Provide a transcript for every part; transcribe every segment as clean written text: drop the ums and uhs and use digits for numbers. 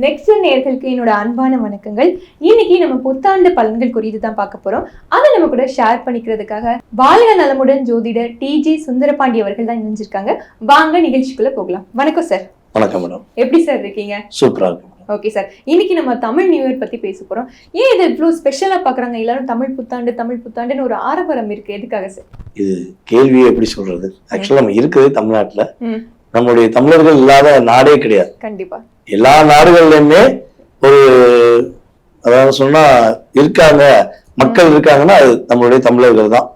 Next நேயர்களுக்கு என்னோட அன்பான வணக்கங்கள். இன்னைக்கு நம்ம புத்தாண்டு பலன்கள் குறித்து தான் பார்க்க போறோம். அதை நம்ம கூட ஷேர் பண்ணிக்கிறதுக்காக வாழ்க நலமுடன் ஜோதிடர் டிஜி சுந்தரபாண்டி அவர்கள் தான் இணைஞ்சிருக்காங்க. வாங்க நிகழ்ச்சிக்குள்ள போகலாம். வணக்கம் சார். வணக்கம் மேடம். எப்படி சார் இருக்கீங்க? சூப்பரா இருக்கு. ஓகே சார், இன்னைக்கு நம்ம தமிழ் நியூ இயர் பத்தி பேச போறோம். ஏன் இது இவ்வளவு ஸ்பெஷலா பாக்குறாங்க எல்லாரும்? தமிழ் புத்தாண்டுன்னு ஒரு ஆரவாரம் இருக்கு, எதுக்காக சார்? இது கேள்வியே எப்படி சொல்றது? ஆக்சுவலா நம்ம இருக்கிறது தமிழ்நாட்டுல, நம்மளுடைய தமிழர்கள் இல்லாத நாடே கிடையாது. கண்டிப்பா எல்லா நாடுகள்லயுமே ஒரு அதாவது சொன்னா இருக்காங்க, மக்கள் இருக்காங்கன்னா அது நம்மளுடைய தமிழர்கள் தான்.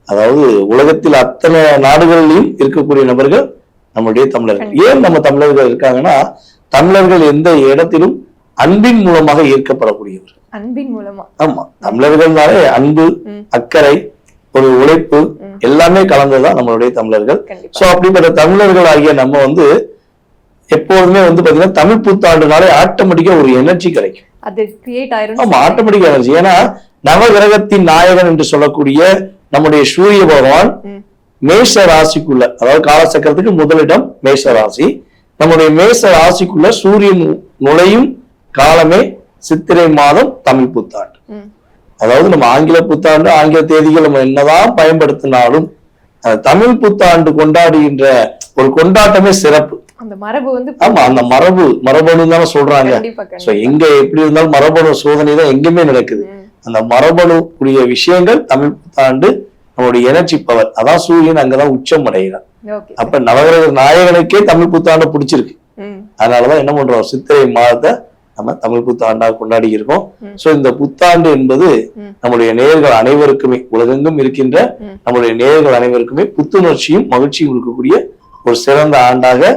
அதாவது உலகத்தில் அத்தனை நாடுகளிலும் இருக்கக்கூடிய நபர்கள் நம்மளுடைய தமிழர்கள். ஏன் நம்ம தமிழர்கள் இருக்காங்கன்னா, தமிழர்கள் எந்த இடத்திலும் அன்பின் மூலமாக ஈர்க்கப்படக்கூடியவர். அன்பின் மூலமா? ஆமா, தமிழர்கள்னாலே அன்பு, அக்கறை, ஒரு உழைப்பு எல்லாமே கலந்துதான் நம்மளுடைய தமிழர்கள். சோ அப்படிப்பட்ட தமிழர்கள் ஆகிய நம்ம எப்போதுமே பாத்தீங்கன்னா தமிழ் புத்தாண்டுனாலே ஆட்டோமேட்டிக்கா ஒரு எனர்ஜி கிடைக்கும். அது கிரியேட் ஆயிரும். ஆமா, ஆட்டோமேட்டிக் எனர்ஜி. ஏன்னா நவகிரகத்தின் நாயகன் என்று சொல்லக்கூடிய நம்முடைய சூரிய பகவான் மேஷ ராசிக்குள்ள, அதாவது காலசக்கரத்துக்கு முதலிடம் மேஷ ராசி, நம்முடைய மேஷ ராசிக்குள்ள சூரியன் நுழையும் காலமே சித்திரை மாதம் தமிழ் புத்தாண்டு. அதாவது நம்ம ஆங்கில புத்தாண்டு, ஆங்கில தேதிகள் நம்ம என்னதான் பயன்படுத்தினாலும் தமிழ் புத்தாண்டு கொண்டாடுகின்ற ஒரு கொண்டாட்டமே சிறப்பு. அந்த மரபு ஆமா, அந்த மரபணு தானே சொல்றாங்க. எங்க எப்படி இருந்தாலும் மரபணு சோதனை தான் எங்குமே நடக்குது. அந்த மரபணு கூடிய விஷயங்கள் தமிழ் புத்தாண்டு நம்மளுடைய எனர்ஜி பவர். அதான் சூரியன் அங்கதான் உச்சம் அடைகிறான். அப்ப நவகிரக நாயகனுக்கே தமிழ் புத்தாண்டு பிடிச்சிருக்கு. அதனாலதான் என்ன பண்றோம், சித்திரை மாதத்தை நம்ம தமிழ் புத்தாண்டா கொண்டாடி இருக்கோம். சோ இந்த புத்தாண்டு என்பது நம்முடைய நேயர்கள் அனைவருக்குமே, உலகெங்கும் இருக்கின்ற நம்முடைய நேயர்கள் அனைவருக்குமே புத்துணர்ச்சியும் மகிழ்ச்சியும் இருக்கக்கூடிய ஒரு சிறந்த ஆண்டாக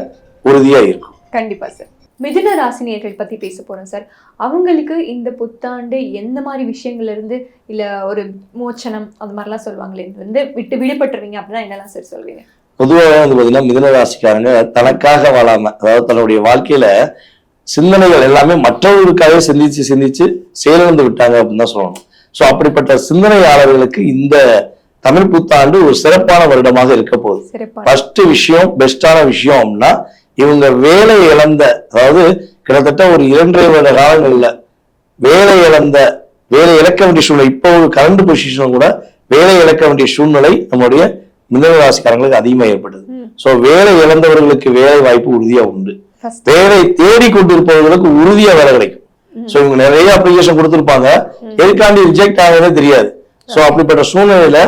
உறுதியா இருக்கும். கண்டிப்பா சார். மிதுன ராசினியர்கள் பத்தி பேச போறோம் சார். அவங்களுக்கு இந்த புத்தாண்டு எந்த மாதிரி விஷயங்கள்ல இருந்து, இல்ல ஒரு மோச்சனம் அது மாதிரிலாம் சொல்லுவாங்களே, விட்டு விடுபட்டுருவீங்க அப்படின்னா என்னெல்லாம் சார் சொல்வீங்க? பொதுவாக பாத்தீங்கன்னா மிதுன ராசிக்காரங்க தனக்காக வாழாம, அதாவது தன்னுடைய வாழ்க்கையில சிந்தனைகள் எல்லாமே மற்றவர்களுக்காக சிந்திச்சு செயலிழந்து விட்டாங்க அப்படின்னு தான் சொல்லணும். சோ அப்படிப்பட்ட சிந்தனையாளர்களுக்கு இந்த தமிழ் புத்தாண்டு ஒரு சிறப்பான வருடமாக இருக்க போகுது. ஃபர்ஸ்ட் விஷயம், பெஸ்டான விஷயம் அப்படின்னா, இவங்க வேலை இழந்த, அதாவது கிட்டத்தட்ட ஒரு 2.5 வருட காலங்கள்ல வேலை இழக்க வேண்டிய சூழ்நிலை, இப்போ ஒரு கரண்ட் பொசிஷன் கூட வேலை இழக்க வேண்டிய சூழ்நிலை நம்முடைய மிதுன ராசிக்காரங்களுக்கு அதிகமா ஏற்பட்டது. சோ வேலை இழந்தவர்களுக்கு வேலை வாய்ப்பு உறுதியா உண்டு. வேலை தேடி கொண்டிருப்பவர்களுக்கு உறுதியா வேலை கிடைக்கும். சோ இவங்க நிறைய அப்ளிகேஷன் கொடுத்திருப்பாங்க, எதுக்காண்டி ரிஜெக்ட் ஆகவே தெரியாது. சோ அப்படிப்பட்ட சூழ்நிலையில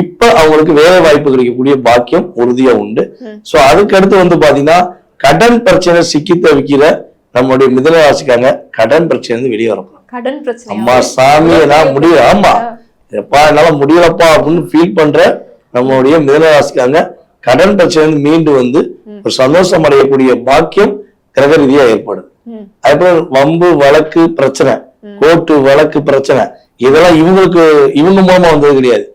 இப்ப அவங்களுக்கு வேலை வாய்ப்பு கிடைக்கக்கூடிய பாக்கியம் உறுதியா உண்டு. சோ அதுக்கு அடுத்து பாத்தீங்கன்னா, கடன் பிரச்சனை சிக்கி தவிக்கிற நம்முடைய மிதுன ராசிக்காரங்க கடன் பிரச்சனை வெளியே வரப்போம். கடன் பிரச்சனை, அம்மா சாமி எல்லாம் முடியல, ஆமா எப்பா என்னால முடியலப்பா அப்படின்னு ஃபீல் பண்ற நம்மளுடைய மிதுன ராசிக்காரங்க கடன் பிரச்சனை மீண்டு ஒரு சந்தோஷம் அடையக்கூடிய பாக்கியம் கிரக ரீதியா ஏற்படுது. அதுக்கப்புறம் வம்பு வழக்கு பிரச்சனை, கோர்ட்டு வழக்கு பிரச்சனை, இதெல்லாம் இவங்க மூலமா வந்தது கிடையாது.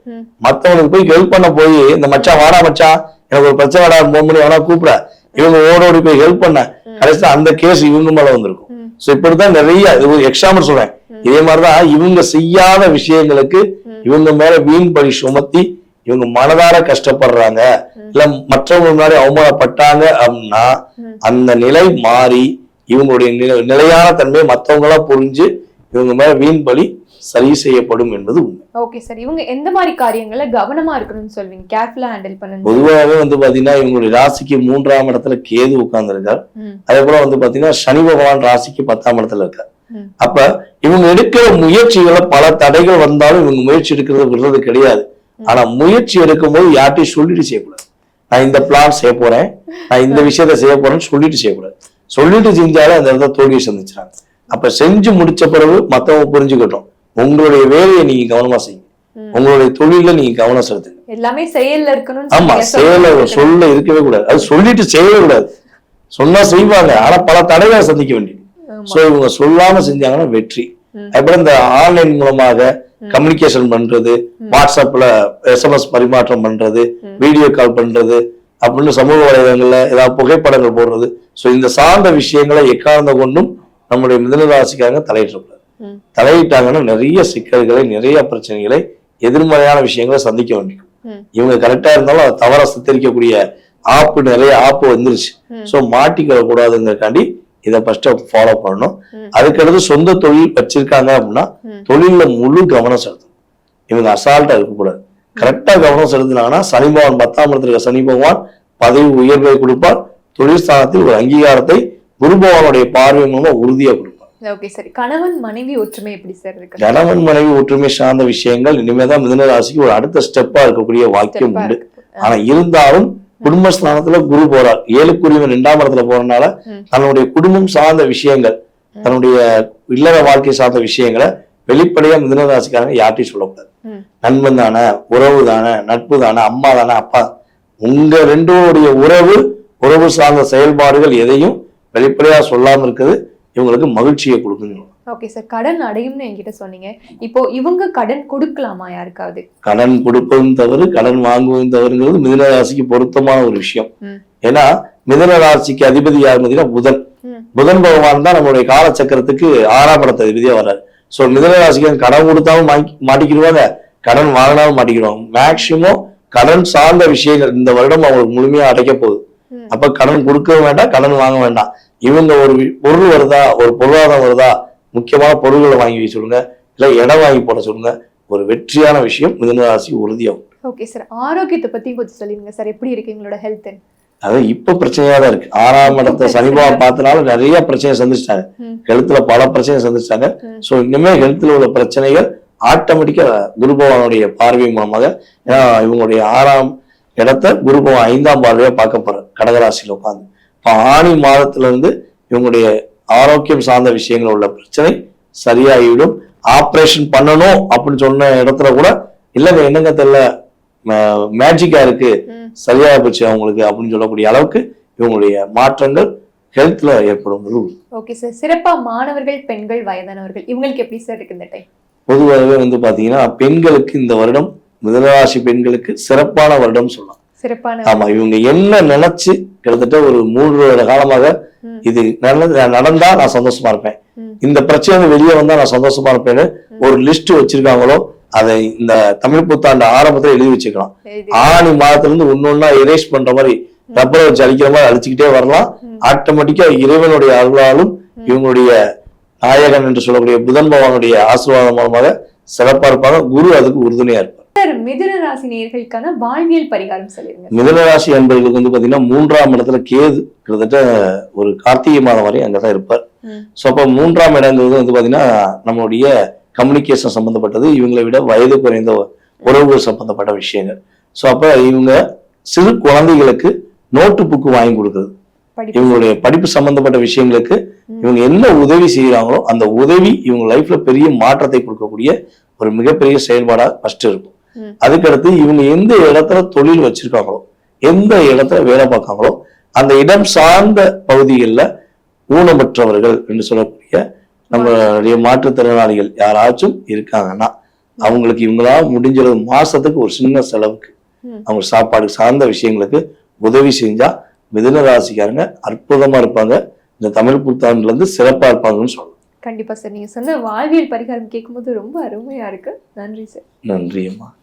மத்தவங்களுக்கு போய் ஹெல்ப் பண்ண போய், இந்த மச்சான் வாடா மச்சான் எனக்கு ஒரு பிரச்சனை வாடா, 3 மணி வேணா கூப்பிட, இவங்க ஓடோடி போய் ஹெல்ப் பண்ண, கடைசியா அந்த கேஸ் இவங்க மேல வந்திருக்கும். சோ இப்படிதான் நிறைய எக்ஸாம்பிள் சொல்றேன். இதே மாதிரிதான் இவங்க செய்யாத விஷயங்களுக்கு இவங்க மேல வீண் பழி சுமத்தி இவங்க மனதார கஷ்டப்படுறாங்க, இல்ல மற்றவங்க முன்னாடி அவமானப்பட்டாங்க அப்படின்னா அந்த நிலை மாறி இவங்களுடைய நிலையான தன்மையை மற்றவங்க எல்லாம் புரிஞ்சு இவங்க மேல வீண் பலி சரி செய்யப்படும் என்பது உண்மை. ஓகே சார், இவங்க எந்த மாதிரி காரியங்களை கவனமா இருக்கணும்னு சொல்வீங்க, கேர்ஃபுல்லா ஹேண்டில் பண்ணணும்? பொதுவாகவே பாத்தீங்கன்னா இவங்களுடைய ராசிக்கு 3ஆம் இடத்துல கேது உட்கார்ந்து இருக்கார். அதே போல பாத்தீங்கன்னா சனி பகவான் ராசிக்கு 10ஆம் இடத்துல இருக்கார். அப்ப இவங்க எடுக்கிற முயற்சிகளை பல தடைகள் வந்தாலும் இவங்க முயற்சி எடுக்கிறது விடுறது கிடையாது. ஆனா முயற்சி எடுக்கும் போது யார்ட்டையும் சொல்லிட்டு செய்யக்கூடாது. நான் இந்த பிளான் செய்ய போறேன், நான் இந்த விஷயத்த செய்ய போறேன்னு சொல்லிட்டு செய்யக்கூடாது. சொல்லிட்டு செஞ்சாலும் அந்த இடத்துல தோல்வியை சந்திச்சுறாங்க. அப்ப செஞ்சு முடிச்ச பிறகு மத்தவங்க புரிஞ்சுக்கட்டும், உங்களுடைய வேலையை நீங்க கவனமா செய்யுங்க, உங்களுடைய தொழில நீங்க கவனம் செலுத்துங்க. எல்லாமே செயல்ல இருக்கணும். ஆமா, செயல சொல்ல இருக்கவே கூடாது. அது சொல்லிட்டு செய்யவே கூடாது. சொன்னா செய்வாங்க, ஆனா பல தடைகளை சந்திக்க வேண்டியது. சோ இவங்க சொல்லாம செஞ்சாங்கன்னா வெற்றி. அதுக்கப்புறம் இந்த ஆன்லைன் மூலமாக கம்யூனிகேஷன் பண்றது, வாட்ஸ்அப்ல SMS பரிமாற்றம் பண்றது, வீடியோ கால் பண்றது அப்படின்னு சமூக வலைதளங்கள்ல ஏதாவது புகைப்படங்கள் போடுறது, சோ இந்த சார்ந்த விஷயங்களை எக்காரண கொண்டும் நம்முடைய மிதுன ராசிக்காரங்க தலையிடக்கூடாது. தலையிட்டாங்கன்னா நிறைய சிக்கல்களை, நிறைய பிரச்சனைகளை, எதிர்மறையான விஷயங்களை சந்திக்க வேண்டியும். இவங்க கரெக்டா இருந்தாலும் அதை தவற சித்தரிக்கக்கூடிய நிறைய ஆப்பு வந்துருச்சு. சோ மாட்டிக்க கூடாதுங்கிறக்காண்டி இதை ஃபர்ஸ்ட் ஃபாலோ பண்ணணும். அதுக்கடுத்து சொந்த தொழில் வச்சிருக்காங்க அப்படின்னா தொழில முழு கவனம் செலுத்தணும். இவங்க அசால்ட்டா இருக்கக்கூடாது. கரெக்டா கவனம் செலுத்தினாங்கன்னா சனி பகவான் 10ஆம் இடத்துல இருக்க சனி பகவான் பதவி உயர்வை கொடுப்பார். தொழில் ஸ்தானத்தில் ஒரு அங்கீகாரத்தை குரு பகவானுடைய பார்வை மூலமா உறுதியா கொடுப்பார். ஓகே சார், கணவன் மனைவி ஒற்றுமை எப்படி சார் இருக்கு? கணவன் மனைவி ஒற்றுமை சார்ந்த விஷயங்கள் இனிமேதான் மிதுன ராசிக்கு ஒரு அடுத்த ஸ்டெப்பா இருக்கக்கூடிய வாக்கியம் உண்டு. ஆனா இருந்தாலும் குடும்பஸ்தானத்துல குரு போறார். 7க்குரியவன் 2ஆம் இடத்துல போறதுனால தன்னுடைய குடும்பம் சார்ந்த விஷயங்கள், தன்னுடைய இல்லற வாழ்க்கை சார்ந்த விஷயங்களை வெளிப்படையா மிதுன ராசிக்காரங்க யார்ட்டையும் சொல்லக்கூடாது. நண்பன் தானே, உறவு தானே, நட்பு தானே, அம்மா தானே, அப்பா, உங்க ரெண்டோடைய உறவு சார்ந்த செயல்பாடுகள் எதையும் வெளிப்படையா சொல்லாம இருக்குது இவங்களுக்கு மகிழ்ச்சியை கொடுக்குங்க. ஓகே சார், கடன் அடையும்னு என்கிட்ட சொன்னீங்க. இப்போ இவங்க கடன் கொடுக்கலாமா யாருக்காவது? கடன் கொடுப்பதும் தவறு, கடன் வாங்குவதும் தவறுங்கிறது மிதுன ராசிக்கு பொருத்தமான ஒரு விஷயம். ஏன்னா மிதுன ராசிக்கு அதிபதி யார் பார்த்தீங்கன்னா புதன். புதன் பகவான் தான் நம்மளுடைய காலச்சக்கரத்துக்கு 6ஆம் இடத்த அதிபதியா வர்றாரு. சோ மிதுன ராசிக்கு கடன் கொடுத்தாலும் மாட்டிக்கிடுவாங்க, கடன் வாங்கினாலும் மாட்டிக்கிடுவாங்க. மேக்சிமம் கடன் சார்ந்த விஷயங்கள் இந்த வருடம் அவங்களுக்கு முழுமையா அடைக்க போகுது. அப்ப கடன் கொடுக்கவும் வேண்டாம், கடன் வாங்க வேண்டாம். இவங்க ஒரு பொருள் வருதா, ஒரு பொருளாதாரம் வருதா, முக்கியமான பொருள்களை வாங்கி வைக்க சொல்லுங்க, இல்ல இடம் வாங்கி போட சொல்லுங்க. ஒரு வெற்றியான விஷயம் மிதுன ராசி உறுதியாகும். ஓகே சார், ஆரோக்கியத்தை பத்தி கொஞ்சம் சொல்லுங்க சார். எப்படி இருக்கு எங்களோட ஹெல்த்? அது இப்ப பிரச்சனையா தான் இருக்கு. 6ஆம் இடத்தை சனி பகவான் பார்த்தனால நிறைய பிரச்சனையை சந்திச்சிட்டாங்க. ஹெல்த்ல பல பிரச்சனையை சந்திச்சிட்டாங்க. சோ இனிமே ஹெல்த்ல உள்ள பிரச்சனைகள் ஆட்டோமேட்டிக்கா குரு பகவானுடைய பார்வை மூலமாக, ஏன்னா இவங்களுடைய 6ஆம் இடத்தை குரு பகவான் 5ஆம் பார்வையா பார்க்க போறாரு கடகராசியில உட்காந்து. இப்ப ஆணி மாதத்துல இருந்து இவங்களுடைய ஆரோக்கியம் சார்ந்த விஷயங்கள் உள்ள பிரச்சனை சரியாகிவிடும். ஆப்ரேஷன் பண்ணணும் அப்படின்னு சொன்ன இடத்துல கூட இல்லங்க என்னங்க தெரியல, மேஜிக்கா இருக்கு, சரியா போச்சு அவங்களுக்கு அப்படின்னு சொல்லக்கூடிய அளவுக்கு இவங்களுடைய மாற்றங்கள் ஹெல்த்ல ஏற்படும். ஓகே சார், சிறப்பா மாணவர்கள், பெண்கள், வயதானவர்கள் இவங்களுக்கு எப்படி சார் இருக்கு இந்த டைம்? பொதுவாகவே பாத்தீங்கன்னா பெண்களுக்கு இந்த வருடம் மிதுனராசி பெண்களுக்கு சிறப்பான வருடம் சொல்லலாம். சிறப்பான, ஆமா, இவங்க என்ன நினைச்சு கிட்டத்தட்ட ஒரு 3 வருட காலமாக இது நடந்தா நான் சந்தோஷமா இருப்பேன், இந்த பிரச்சனை வெளியே வந்தா நான் சந்தோஷமா இருப்பேன்னு ஒரு லிஸ்ட் வச்சிருக்காங்களோ அதை இந்த தமிழ் புத்தாண்டு ஆரம்பத்துல எழுதி வச்சுக்கலாம். ஆணி மாதத்துல இருந்து ஒன்னொன்னா எரேஸ் பண்ற மாதிரி ரப்பரை வச்சு அழிக்கிற மாதிரி அழிச்சுக்கிட்டே வரலாம். ஆட்டோமேட்டிக்கா இறைவனுடைய அருளாலும் இவங்களுடைய நாயகன் என்று சொல்லக்கூடிய புதன் பகவானுடைய ஆசீர்வாதம் மூலமாக சிறப்பா இருப்பாங்க. குரு அதுக்கு உறுதுணையா இருப்பார். மிதுன ராசி நேயர்களுக்கான வாழ்வியல் பரிகாரம் சொல்லிருங்க. மிதுன ராசி என்பவர்களுக்கு பாத்தீங்கன்னா 3ஆம் இடத்துல கேது கிட்டத்தட்ட ஒரு கார்த்திகை மாதம் வரை அங்கதான் இருப்பார். சோ அப்ப 3ஆம் இடங்கிறது பாத்தீங்கன்னா நம்மளுடைய கம்யூனிகேஷன் சம்பந்தப்பட்டது, இவங்களை விட வயது குறைந்த உறவுகள் சம்பந்தப்பட்ட விஷயங்கள். சோ அப்ப இவங்க சிறு குழந்தைகளுக்கு நோட்டு புக்கு வாங்கி கொடுக்குறது, இவங்களுடைய படிப்பு சம்பந்தப்பட்ட விஷயங்களுக்கு இவங்க என்ன உதவி செய்யறாங்களோ அந்த உதவி இவங்க லைஃப்ல பெரிய மாற்றத்தை கொடுக்கக்கூடிய ஒரு மிகப்பெரிய செயல்பாடா ஃபர்ஸ்ட் இருக்கும். அதுக்கடுத்து இவங்க எந்த இடத்துல தொழில் வச்சிருக்காங்களோ, எந்த இடத்துல வேலை பார்க்காங்களோ அந்த இடம் சார்ந்த பகுதிகளில் ஊனமற்றவர்கள் என்று சொல்லக்கூடிய நம்மளுடைய மாற்றுத்திறனாளிகள் யாராச்சும் இருக்காங்கன்னா அவங்களுக்கு இவங்களா முடிஞ்சது மாசத்துக்கு ஒரு சின்ன செலவுக்கு அவங்க சாப்பாடு சார்ந்த விஷயங்களுக்கு உதவி செஞ்சா மிதுன ராசிக்காரங்க அற்புதமா இருப்பாங்க. இந்த தமிழ் புத்தாண்டுல இருந்து சிறப்பா இருப்பாங்கன்னு சொல்லலாம். கண்டிப்பா சார், நீங்க சொன்ன வாழ்வியல் பரிகாரம் கேட்கும்போது ரொம்ப அருமையா இருக்கு. நன்றி சார். நன்றி அம்மா.